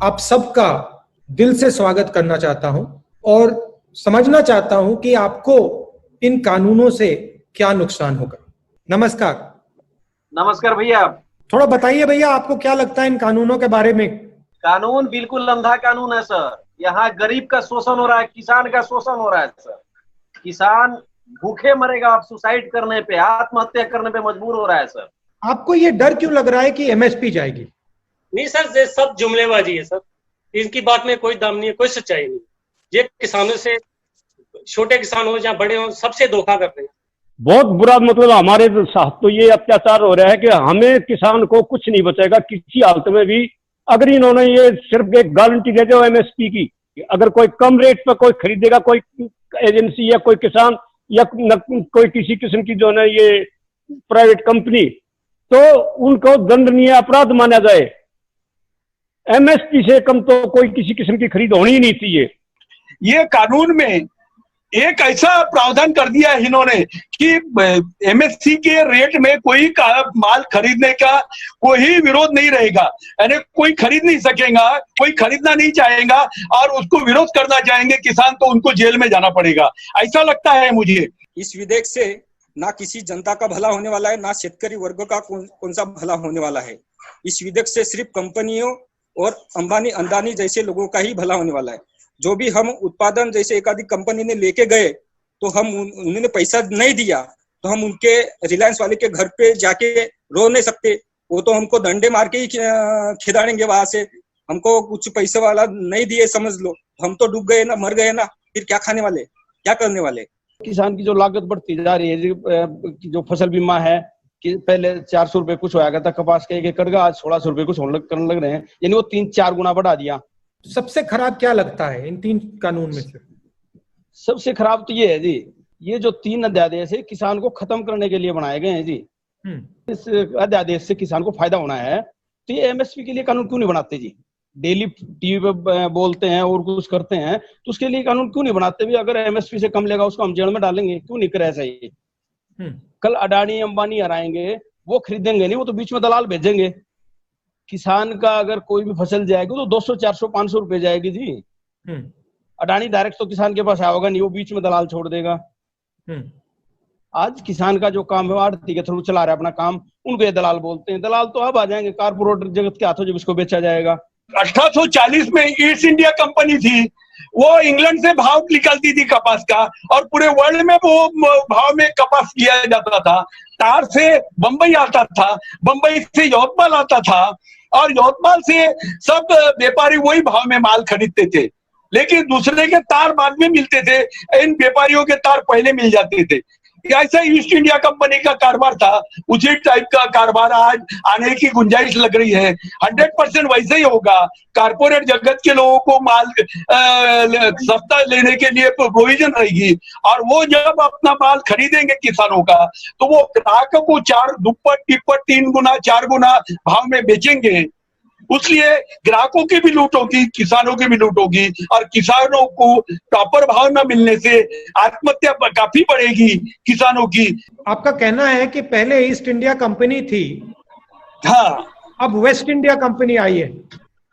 आप सबका दिल से स्वागत करना चाहता हूं और समझना चाहता हूं कि आपको इन कानूनों से क्या नुकसान होगा। नमस्कार। नमस्कार भैया। थोड़ा बताइए भैया, आपको क्या लगता है इन कानूनों के बारे में? कानून बिल्कुल अंधा कानून है सर। यहाँ गरीब का शोषण हो रहा है, किसान का शोषण हो रहा है सर। किसान भूखे मरेगा, आप सुसाइड करने पे, आत्महत्या करने पे मजबूर हो रहा है सर। आपको ये डर क्यों लग रहा है कि एमएसपी जाएगी? नहीं सर, ये सब जुमलेबाजी है सर। इनकी बात में कोई दम नहीं है, कोई सच्चाई नहीं। ये किसानों से, छोटे किसान हो या बड़े हो, सबसे धोखा कर रहे हैं। बहुत बुरा, मतलब हमारे साथ तो ये अत्याचार हो रहा है कि हमें किसान को कुछ नहीं बचेगा किसी हालत में भी। अगर इन्होंने ये सिर्फ एक गारंटी दे दो एमएसपी की, अगर कोई कम रेट पर कोई खरीदेगा, कोई एजेंसी या कोई किसान या कोई किसी किस्म की जो है ये प्राइवेट कंपनी, तो उनको दंडनीय अपराध माना जाए। एमएसपी से कम तो कोई किसी किस्म की खरीद होनी ही नहीं चाहिए। ये कानून में एक ऐसा प्रावधान कर दिया है इन्होंने कि एमएसपी के रेट में कोई माल खरीदने का कोई विरोध नहीं रहेगा, यानी कोई खरीद नहीं सकेगा, कोई खरीदना नहीं चाहेगा और उसको विरोध करना चाहेंगे किसान तो उनको जेल में जाना पड़ेगा, ऐसा लगता है मुझे। इस विधेयक से ना किसी जनता का भला होने वाला है, ना शेतकरी वर्ग का कौन सा भला होने वाला है। इस विधेयक से सिर्फ कंपनियों और अंबानी अदानी जैसे लोगों का ही भला होने वाला है। जो भी हम उत्पादन जैसे एक आधी कंपनी ने लेके गए तो हम उन्होंने पैसा नहीं दिया तो हम उनके रिलायंस वाले के घर पे जाके रो नहीं सकते, वो तो हमको डंडे मार के ही खिदाएंगे वहां से। हमको कुछ पैसे वाला नहीं दिए समझ लो, हम तो डूब गए ना, मर गए ना, फिर क्या खाने वाले, क्या करने वाले। किसान की जो लागत बढ़ती जा रही है, जो फसल बीमा है कि पहले 400 रुपए कुछ होया करता कपास का 1 एकड़ का, आज 1600 रुपए कुछ करने लग रहे हैं, यानी वो 3-4 गुना बढ़ा दिया। सबसे खराब क्या लगता है इन 3 कानून में से? सबसे खराब तो ये है जी, ये जो 3 अध्यादेश है किसान को खत्म करने के लिए बनाए गए हैं जी। इस अध्यादेश से किसान को फायदा होना है तो ये एमएसपी के लिए कानून क्यों नहीं बनाते जी? डेली टीवी पे बोलते हैं और कुछ करते हैं तो उसके लिए कानून क्यों नहीं बनाते भी? अगर एमएसपी से कम लेगा उसको हम जेल में डालेंगे, क्यों नहीं करे ऐसा? ये कल अडानी अंबानी हराएंगे, वो खरीदेंगे नहीं, वो तो बीच में दलाल भेजेंगे। किसान का अगर कोई भी फसल जाएगी तो 200, 400, 500 रुपए जाएगी जी। अडानी डायरेक्ट तो किसान के पास आएगा नहीं, वो बीच में दलाल छोड़ देगा। आज किसान का जो काम है आड़ती के थ्रू चला रहा है अपना काम, उनको ये दलाल बोलते हैं। दलाल तो अब आ जाएंगे कारपोरेटर जगत के हाथों जब इसको बेचा जाएगा। 1840 में ईस्ट इंडिया कंपनी थी, वो इंग्लैंड से भाव निकलती थी कपास का और पूरे वर्ल्ड में वो भाव में कपास किया जाता था। तार से बंबई आता था, बंबई से यवतमाल आता था और यवतमाल से सब व्यापारी वही भाव में माल खरीदते थे, लेकिन दूसरे के तार बाद में मिलते थे, इन व्यापारियों के तार पहले मिल जाते थे। ऐसा ईस्ट इंडिया कंपनी का कारोबार था, उसी टाइप का कारोबार आज आने की गुंजाइश लग रही है। 100% वैसे ही होगा। कारपोरेट जगत के लोगों को माल सस्ता लेने के लिए प्रोविजन रहेगी और वो जब अपना माल खरीदेंगे किसानों का तो वो ग्राहकों को 4 दुप्पट टिप्पट 3 गुना 4 गुना भाव में बेचेंगे। उसलिए ग्राहकों की भी लूट होगी, किसानों की भी लूट होगी और किसानों को प्रॉपर भाव न मिलने से आत्महत्या काफी बढ़ेगी किसानों की। आपका कहना है कि पहले ईस्ट इंडिया कंपनी थी, हाँ, अब वेस्ट इंडिया कंपनी आई है।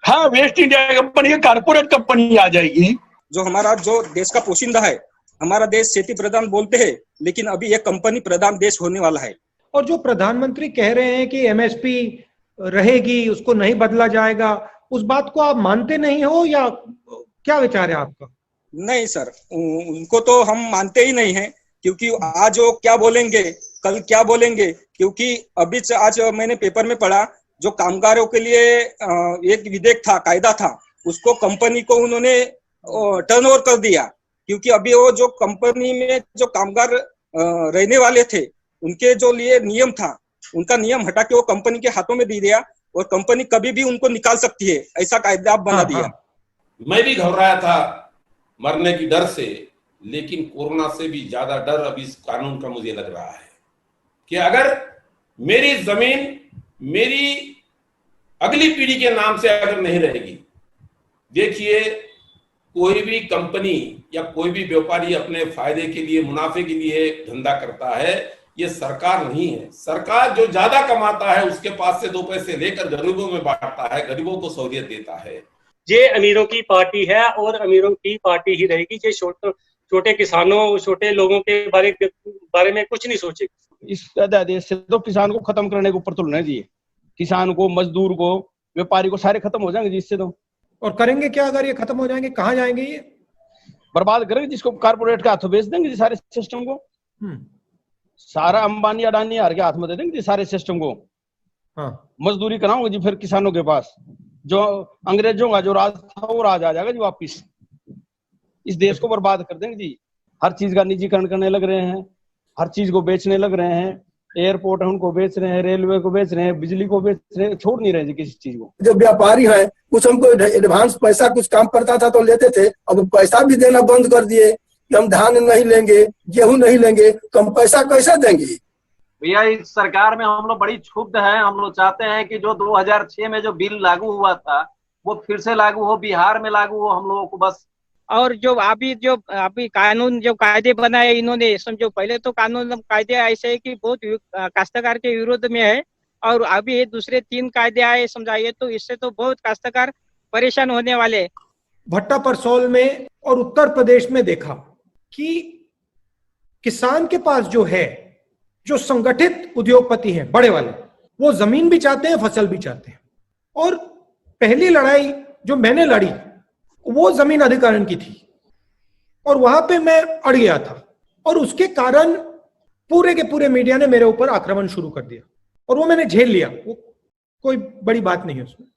हाँ, West India company corporate company आ जाएगी। जो हमारा जो देश का पोशिंदा है, हमारा देश खेती प्रधान बोलते हैं, लेकिन अभी ये कंपनी प्रधान देश होने वाला है। और जो प्रधानमंत्री कह रहे हैं कि एमएसपी रहेगी, उसको नहीं बदला जाएगा, उस बात को आप मानते नहीं हो या क्या विचार है आपका? नहीं सर, उनको तो हम मानते ही नहीं हैं, क्योंकि आज वो क्या बोलेंगे कल क्या बोलेंगे। क्योंकि अभी आज मैंने पेपर में पढ़ा, जो कामगारों के लिए एक विधेयक था, कायदा था, उसको कंपनी को उन्होंने टर्नओवर कर दिया। क्योंकि अभी वो जो कंपनी में जो कामगार रहने वाले थे, उनके जो लिए नियम था, उनका नियम हटा के वो कंपनी के हाथों में दे दिया और कंपनी कभी भी उनको निकाल सकती है, ऐसा कायदा बना दिया। मैं भी घबराया था मरने की डर से, लेकिन कोरोना से भी ज्यादा डर अब इस कानून का मुझे लग रहा है कि अगर मेरी जमीन मेरी अगली पीढ़ी के नाम से अगर नहीं रहेगी। देखिए, कोई भी कंपनी या कोई भी व्यापारी अपने फायदे के लिए, मुनाफे के लिए धंधा करता है, ये सरकार नहीं है। सरकार जो ज्यादा कमाता है उसके पास से 2 पैसे लेकर गरीबों में बांटता है, गरीबों को सहूलियत देता है। ये अमीरों की पार्टी है और अमीरों की पार्टी ही रहेगी। ये छोटे किसानों, छोटे लोगों के बारे में कुछ नहीं सोचेगी। इस अध्यादेश से तो किसान को खत्म करने के ऊपर तुलना जी, किसान को, मजदूर को, व्यापारी को, सारे खत्म हो जाएंगे जिससे तो। और करेंगे क्या अगर ये खत्म हो जाएंगे? कहाँ जाएंगे? ये बर्बाद करेंगे, जिसको कारपोरेट के हाथों बेच देंगे सारे सिस्टम को। सारा अंबानी अडानी हार के हाथ में दे देंगे सारे सिस्टम को। हाँ। मजदूरी कराओगे जी फिर किसानों के पास। जो अंग्रेजों का जो राज था वो राज आ जाएगा जी वापिस। इस देश को बर्बाद कर देंगे जी। हर चीज का निजीकरण करने लग रहे हैं, हर चीज को बेचने लग रहे हैं। एयरपोर्ट है उनको बेच रहे हैं, रेलवे को बेच रहे हैं, बिजली को बेच रहे हैं, छोड़ नहीं रहे जी किसी चीज को। जो व्यापारी है कुछ हमको एडवांस पैसा कुछ काम पड़ता था तो लेते थे, अब पैसा भी देना बंद कर दिए कि हम धान नहीं लेंगे, गेहूं नहीं लेंगे, तो हम पैसा कैसे देंगे? भैया इस सरकार में हम लोग बड़ी क्षुब्ध हैं। हम लोग चाहते हैं कि जो 2006 में जो बिल लागू हुआ था वो फिर से लागू हो, बिहार में लागू हो हम लोगों को बस। और जो अभी कानून जो कायदे बनाए इन्होंने, समझो पहले तो कानून कायदे ऐसे है कि बहुत काश्तकार के विरोध में है, और अभी ये दूसरे 3 कायदे आए समझाइए, तो इससे तो बहुत काश्तकार परेशान होने वाले। भट्टा परसौल में और उत्तर प्रदेश में देखा कि किसान के पास जो है, जो संगठित उद्योगपति हैं बड़े वाले, वो जमीन भी चाहते हैं, फसल भी चाहते हैं। और पहली लड़ाई जो मैंने लड़ी वो जमीन अधिग्रहण की थी, और वहां पे मैं अड़ गया था, और उसके कारण पूरे के पूरे मीडिया ने मेरे ऊपर आक्रमण शुरू कर दिया, और वो मैंने झेल लिया। वो कोई बड़ी बात नहीं है उसमें।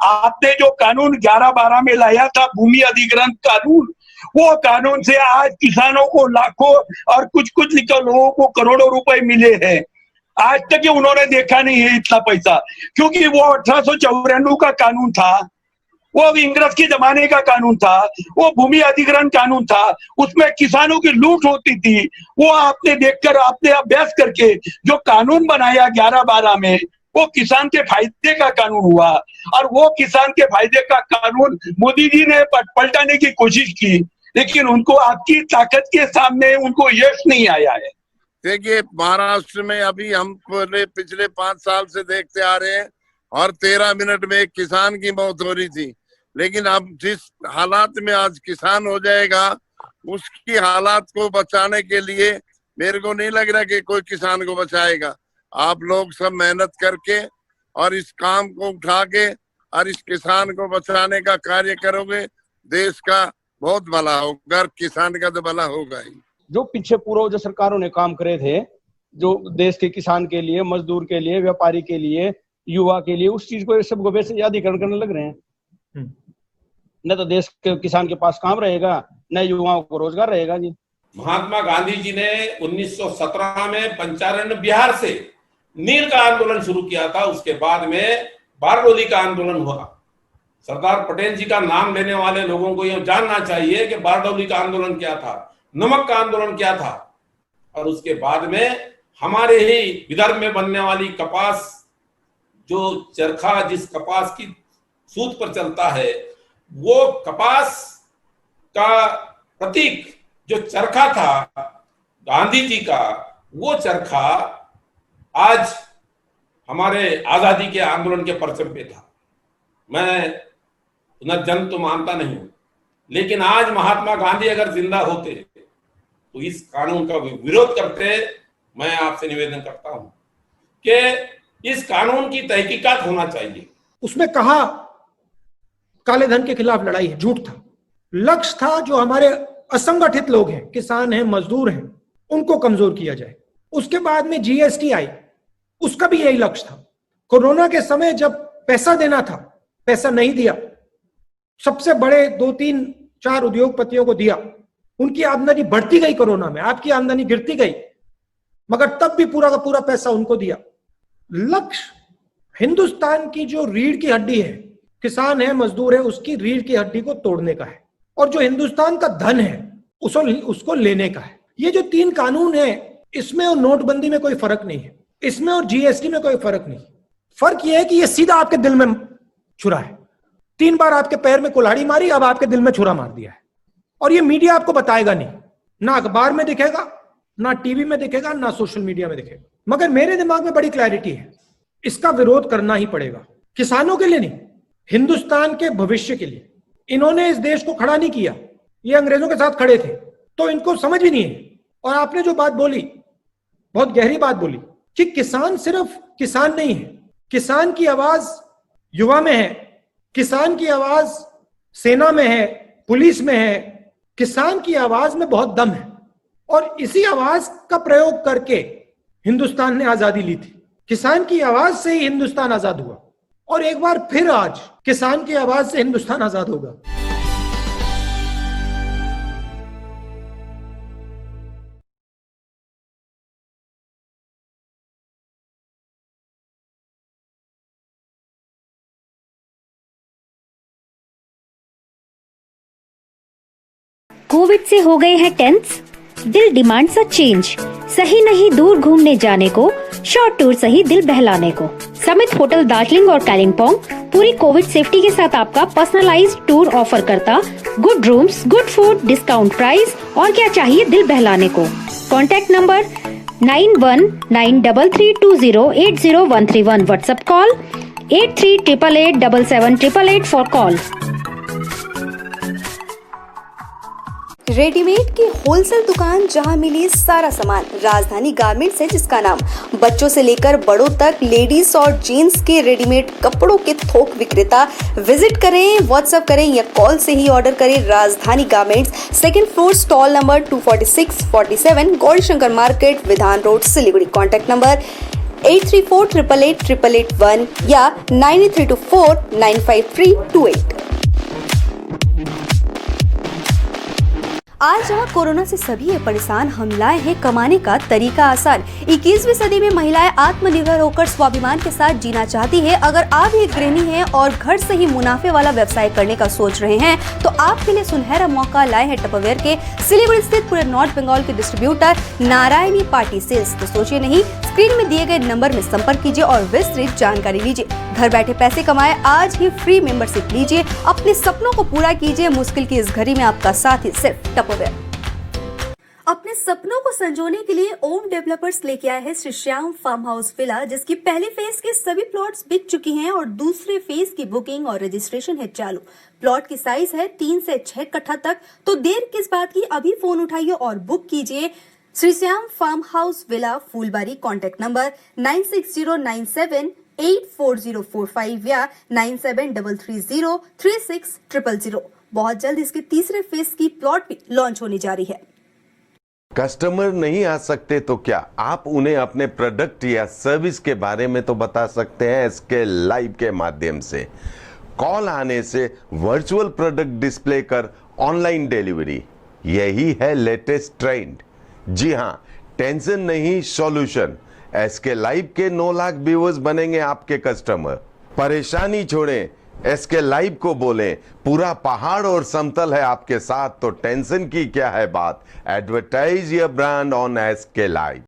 आपने जो कानून 11-12 में लाया था, भूमि अधिग्रहण कानून, वो कानून से आज किसानों को लाखों और कुछ लिखा लोगों को करोड़ों रुपए मिले हैं। आज तक उन्होंने देखा नहीं है इतना पैसा, क्योंकि वो 1894 का कानून था, वो इंग्रज के जमाने का कानून था, वो भूमि अधिग्रहण कानून था, उसमें किसानों की लूट होती थी। वो आपने देखकर, आपने अभ्यास करके जो कानून बनाया 11-12 में, वो किसान के फायदे का कानून हुआ, और वो किसान के फायदे का कानून मोदी जी ने पलटाने की कोशिश की, लेकिन उनको आपकी ताकत के सामने उनको यश नहीं आया है। देखिए, महाराष्ट्र में अभी हम पिछले 5 साल से देखते आ रहे हैं, और 13 मिनट में एक किसान की मौत हो रही थी। लेकिन अब जिस हालात में आज किसान हो जाएगा, उसकी हालात को बचाने के लिए मेरे को नहीं लग रहा कि कोई किसान को बचाएगा। आप लोग सब मेहनत करके और इस काम को उठा के और इस किसान को बचाने का कार्य करोगे, देश का बहुत भला होगा, किसान का तो भला होगा ही। जो पीछे पूर्व जो सरकारों ने काम करे थे, जो देश के किसान के लिए, मजदूर के लिए, व्यापारी के लिए, युवा के लिए, उस चीज को सबको वैसे अधिग्रहण करने लग रहे हैं। न तो देश के किसान के पास काम रहेगा, न युवाओं को रोजगार रहेगा जी। महात्मा गांधी जी ने 1917 में पंचारण बिहार से नील का आंदोलन शुरू किया था। उसके बाद में बारडोली का आंदोलन हुआ। सरदार पटेल जी का नाम लेने वाले लोगों को यह जानना चाहिए कि बारडोली का आंदोलन क्या था, नमक का आंदोलन क्या था, और उसके बाद में हमारे ही विदर्भ में बनने वाली कपास, जो चरखा जिस कपास की सूत पर चलता है, वो कपास का प्रतीक जो चरखा था गांधी जी का, वो चरखा आज हमारे आजादी के आंदोलन के परचम पे था। मैं पुनर्जन्म तो मानता नहीं हूं, लेकिन आज महात्मा गांधी अगर जिंदा होते तो इस कानून का विरोध करते। मैं आपसे निवेदन करता हूं कि इस कानून की तहकीकात होना चाहिए। उसमें कहा काले धन के खिलाफ लड़ाई है, झूठ था। लक्ष्य था जो हमारे असंगठित लोग हैं, किसान हैं, मजदूर हैं, उनको कमजोर किया जाए। उसके बाद में जीएसटी आई, उसका भी यही लक्ष्य था। कोरोना के समय जब पैसा देना था, पैसा नहीं दिया, सबसे बड़े 2-3-4 उद्योगपतियों को दिया, उनकी आमदनी बढ़ती गई, कोरोना में आपकी आमदनी गिरती गई, मगर तब भी पूरा का पूरा पैसा उनको दिया। लक्ष्य हिंदुस्तान की जो रीढ़ की हड्डी है, किसान है, मजदूर है, उसकी रीढ़ की हड्डी को तोड़ने का है, और जो हिंदुस्तान का धन है उसको लेने का है। ये जो 3 कानून है, इसमें और नोटबंदी में कोई फर्क नहीं है, इसमें और जीएसटी में कोई फर्क नहीं। फर्क यह है कि ये सीधा आपके दिल में छुरा है। 3 बार आपके पैर में कुल्हाड़ी मारी, अब आपके दिल में छुरा मार दिया है। और ये मीडिया आपको बताएगा नहीं, ना अखबार में दिखेगा, ना टीवी में दिखेगा, ना सोशल मीडिया में दिखेगा। मगर मेरे दिमाग में बड़ी क्लैरिटी है, इसका विरोध करना ही पड़ेगा। किसानों के लिए नहीं, हिंदुस्तान के भविष्य के लिए। इन्होंने इस देश को खड़ा नहीं किया, ये अंग्रेजों के साथ खड़े थे, तो इनको समझ भी नहीं है। और आपने जो बात बोली, बहुत गहरी बात बोली कि किसान सिर्फ किसान नहीं है, किसान की आवाज युवा में है, किसान की आवाज सेना में है, पुलिस में है, किसान की आवाज में बहुत दम है। और इसी आवाज का प्रयोग करके हिंदुस्तान ने आजादी ली थी। किसान की आवाज से ही हिंदुस्तान आजाद हुआ, और एक बार फिर आज किसान की आवाज से हिंदुस्तान आजाद होगा। कोविड से हो गए हैं टेंस, दिल डिमांड्स अ चेंज। सही नहीं दूर घूमने जाने को, शॉर्ट टूर सही दिल बहलाने को। समिट होटल दार्जिलिंग और कालिम्पोंग पूरी कोविड सेफ्टी के साथ आपका पर्सनलाइज्ड टूर ऑफर करता। Good rooms, good food, discount price, और क्या चाहिए दिल बहलाने को। Contact number 919332080131। WhatsApp call 8388877888 for call. Readymade की होलसेल दुकान जहां मिली सारा सामान, राजधानी गारमेंट्स है जिसका नाम। बच्चों से लेकर बड़ों तक लेडीज और जेंट्स के रेडीमेड कपड़ों के थोक विक्रेता। विजिट करें, व्हाट्सएप करें या कॉल से ही ऑर्डर करें। राजधानी garments, 2nd floor, stall number 246-47, Gaurishankar market, विधान रोड, सिलीगुड़ी। कॉन्टैक्ट नंबर 8348888881 या 9324955328। आज जहाँ कोरोना से सभी है परेशान, हम लाए हैं कमाने का तरीका आसान। 21वीं सदी में महिलाएं आत्मनिर्भर होकर स्वाभिमान के साथ जीना चाहती है। अगर आप एक गृहिणी हैं और घर से ही मुनाफे वाला व्यवसाय करने का सोच रहे हैं तो आपके लिए सुनहरा मौका लाए हैं टपरवेयर के सिलीगुड़ी स्थित पूरे नॉर्थ बंगाल के डिस्ट्रीब्यूटर नारायणी पार्टी सेल्स। तो सोचिए नहीं, स्क्रीन में दिए गए नंबर में संपर्क कीजिए और विस्तृत जानकारी लीजिए। घर बैठे पैसे कमाए, आज ही फ्री मेंबरशिप लीजिए, अपने सपनों को पूरा कीजिए। मुश्किल की इस घड़ी में आपका साथ ही सिर्फ टपरवेयर। अपने सपनों को संजोने के लिए ओम डेवलपर्स लेके आए हैं Shri Shyam farm house villa, जिसकी पहले फेज के सभी प्लॉट्स बिक चुकी हैं और दूसरे फेज की बुकिंग और रजिस्ट्रेशन है चालू। प्लॉट की साइज है 3 से 6 कट्ठा तक, तो देर किस बात की, अभी फोन उठाइए और बुक कीजिए। Shri Shyam farm house villa, Phulbari. Contact number 9609784045 या 9733036000। बहुत जल्द इसके तीसरे फेज की प्लॉट भी लॉन्च होने जा रही है। कस्टमर नहीं आ सकते तो क्या आप उन्हें अपने प्रोडक्ट या सर्विस के बारे में तो बता सकते हैं इसके लाइव के माध्यम से। कॉल आने से वर्चुअल प्रोडक्ट डिस्प्ले कर ऑनलाइन डिलीवरी, यही है लेटेस्ट ट्रेंड। जी हां, टेंशन नहीं, सॉल्यूशन। एसके लाइव के 9 लाख व्यूअर्स बनेंगे आपके कस्टमर। परेशानी छोड़ें, एसके लाइव को बोलें, पूरा पहाड़ और समतल है आपके साथ, तो टेंशन की क्या है बात। Advertise your brand on SK live.